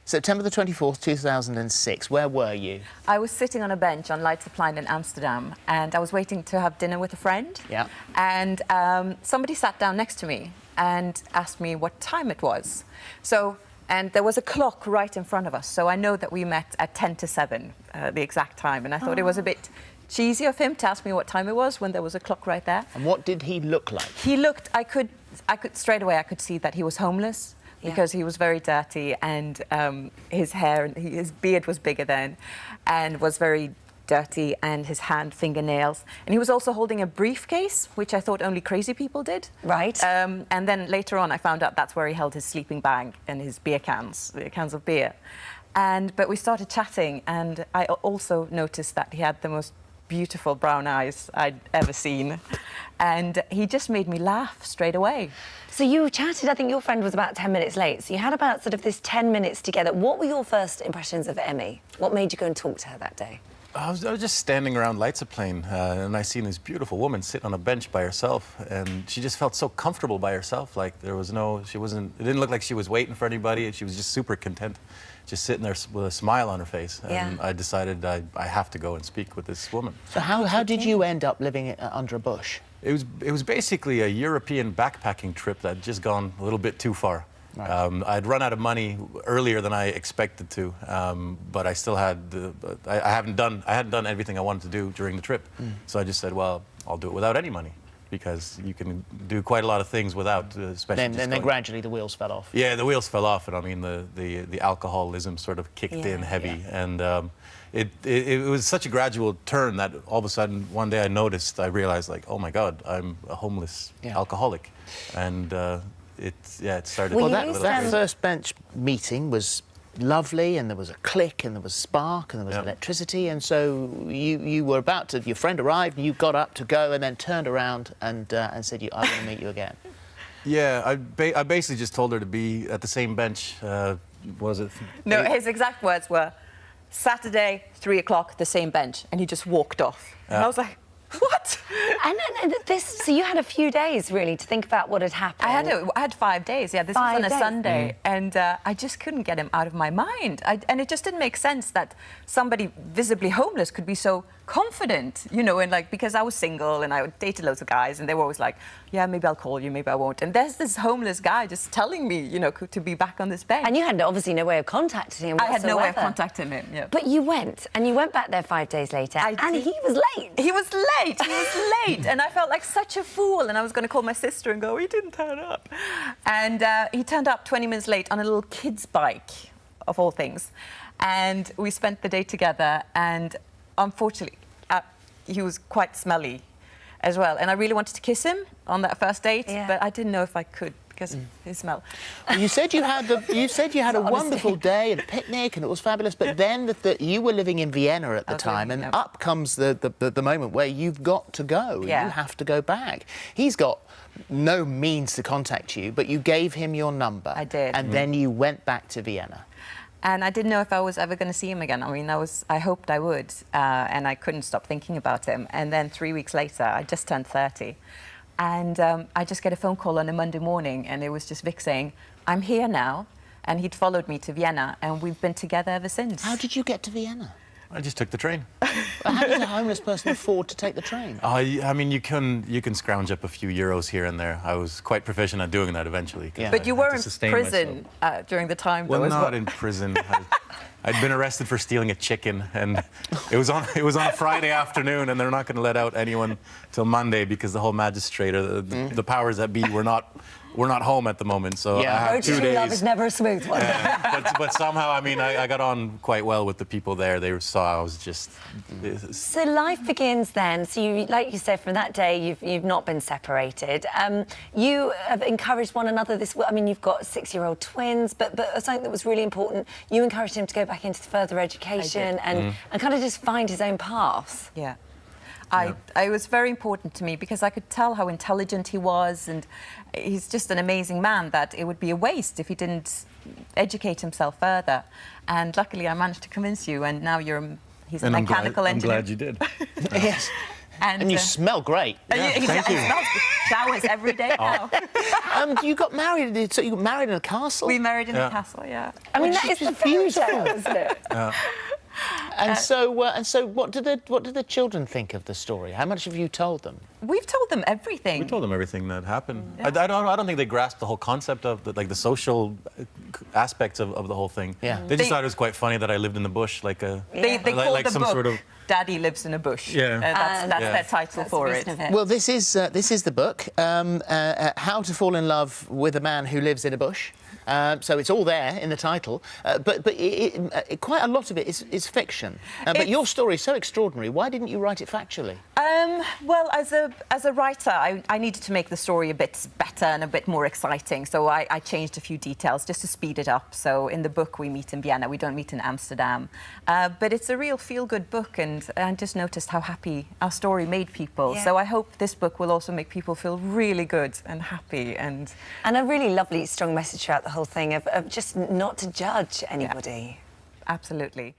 September the 24th, 2006. Where were you? I was sitting on a bench on Leidseplein in Amsterdam, and I was waiting to have dinner with a friend. Yeah. And somebody sat down next to me and asked me what time it was. And there was a clock right in front of us, so I know that we met at 10 to 7, the exact time. And I thought it was a bit cheesy of him to ask me what time it was when there was a clock right there. And what did he look like? He looked, I could straight away, I could see that he was homeless. Because he was very dirty, and his hair, his beard was bigger then, and was very dirty, and his fingernails. And he was also holding a briefcase, which I thought only crazy people did. Right. And then later on, I found out that's where he held his sleeping bag and his beer cans, the cans of beer. But we started chatting, and I also noticed that he had the most beautiful brown eyes I'd ever seen. And he just made me laugh straight away. So you chatted, I think your friend was about 10 minutes late, so you had about sort of this 10 minutes together. What were your first impressions of Emmy? What made you go and talk to her that day? I was just standing around Leidseplein, and I seen this beautiful woman sit on a bench by herself, and she just felt so comfortable by herself. Like there was no, it didn't look like she was waiting for anybody, and she was just super content, just sitting there with a smile on her face. And I decided I have to go and speak with this woman. So how did you end up living under a bush? It was basically a European backpacking trip that had just gone a little bit too far. Right. I'd run out of money earlier than I expected to, but I still had I hadn't done everything I wanted to do during the trip. So I just said, well, I'll do it without any money, because you can do quite a lot of things without, especially. Then gradually the wheels fell off. Yeah, the wheels fell off, and I mean the alcoholism sort of kicked in heavy, and it was such a gradual turn that all of a sudden one day I realized, like, oh my God, I'm a homeless alcoholic, and it started. Well, that first bench meeting was lovely, and there was a click, and there was spark, and there was electricity, and so you were about to. Your friend arrived, and you got up to go, and then turned around and said, "I want to meet you again." Yeah, I basically just told her to be at the same bench. Was it? No, his exact words were, Saturday, 3 o'clock, the same bench, and he just walked off. And I was like, what? And so you had a few days, really, to think about what had happened. I had 5 days, yeah. This was on a Sunday, and I just couldn't get him out of my mind. And it just didn't make sense that somebody visibly homeless could be so confident, you know, and like, because I was single and I dated loads of guys, and they were always like, yeah, maybe I'll call you, maybe I won't. And there's this homeless guy just telling me, you know, to be back on this bench. And you had obviously no way of contacting him whatsoever. I had no way of contacting him, yeah. But you went back there 5 days later, and he was late. He was late, and I felt like such a fool, and I was going to call my sister and go, he didn't turn up. And he turned up 20 minutes late on a little kid's bike, of all things. And we spent the day together, and unfortunately, he was quite smelly as well. And I really wanted to kiss him on that first date, but I didn't know if I could because of his smell. Well, you said you had a wonderful day at a picnic, and it was fabulous. But then you were living in Vienna at the time, and up comes the moment where you've got to go. Yeah. You have to go back. He's got no means to contact you, but you gave him your number. I did. And then you went back to Vienna. And I didn't know if I was ever going to see him again. I mean, I hoped I would, and I couldn't stop thinking about him. And then 3 weeks later, I just turned 30, and I just get a phone call on a Monday morning, and it was just Vic saying, I'm here now. And he'd followed me to Vienna, and we've been together ever since. How did you get to Vienna? I just took the train. How does a homeless person afford to take the train? I mean, you can scrounge up a few euros here and there. I was quite proficient at doing that eventually. Yeah. But you were in prison during the time, though, well, not in prison. I'd been arrested for stealing a chicken, and it was on a Friday afternoon, and they're not going to let out anyone till Monday because the whole magistrate or the powers that be were not home at the moment. So I had 2 days. Love is never a smooth one. But somehow, I mean, I got on quite well with the people there. They saw I was just. So life begins then. So you, like you said, from that day, you've not been separated. You have encouraged one another. I mean, you've got 6-year-old twins, but something that was really important. You encouraged him to go back into further education and kind of just find his own path. Yeah. It was very important to me because I could tell how intelligent he was, and he's just an amazing man, that it would be a waste if he didn't educate himself further. And luckily I managed to convince you, and now he's a mechanical engineer. I'm glad you did. Yes. And you smell great. Thank you. It smells good. Showers every day now. You got married. So you got married in a castle. We married in Yeah. the castle, yeah. I mean, that Which is is the fairy beautiful. tale, isn't it? And so, what did the children think of the story? How much have you told them? We've told them everything. We told them everything that happened. I don't think they grasped the whole concept of the social aspects of the whole thing. Yeah. They just They- thought it was quite funny that I lived in the bush, like a They call like the some book sort of. Daddy Lives in a Bush. Yeah. That's Yeah. their title That's for the it. reason of it. Well, this is the book, How to Fall in Love with a Man Who Lives in a Bush. So it's all there in the title, but quite a lot of it is fiction. But It's- your story is so extraordinary. Why didn't you write it factually? Well, as a writer, I needed to make the story a bit better and a bit more exciting. So I changed a few details just to speed it up. So in the book, we meet in Vienna. We don't meet in Amsterdam. But it's a real feel-good book, and I just noticed how happy our story made people. Yeah. So I hope this book will also make people feel really good and happy. And And a really lovely, strong message throughout the whole thing of just not to judge anybody. absolutely.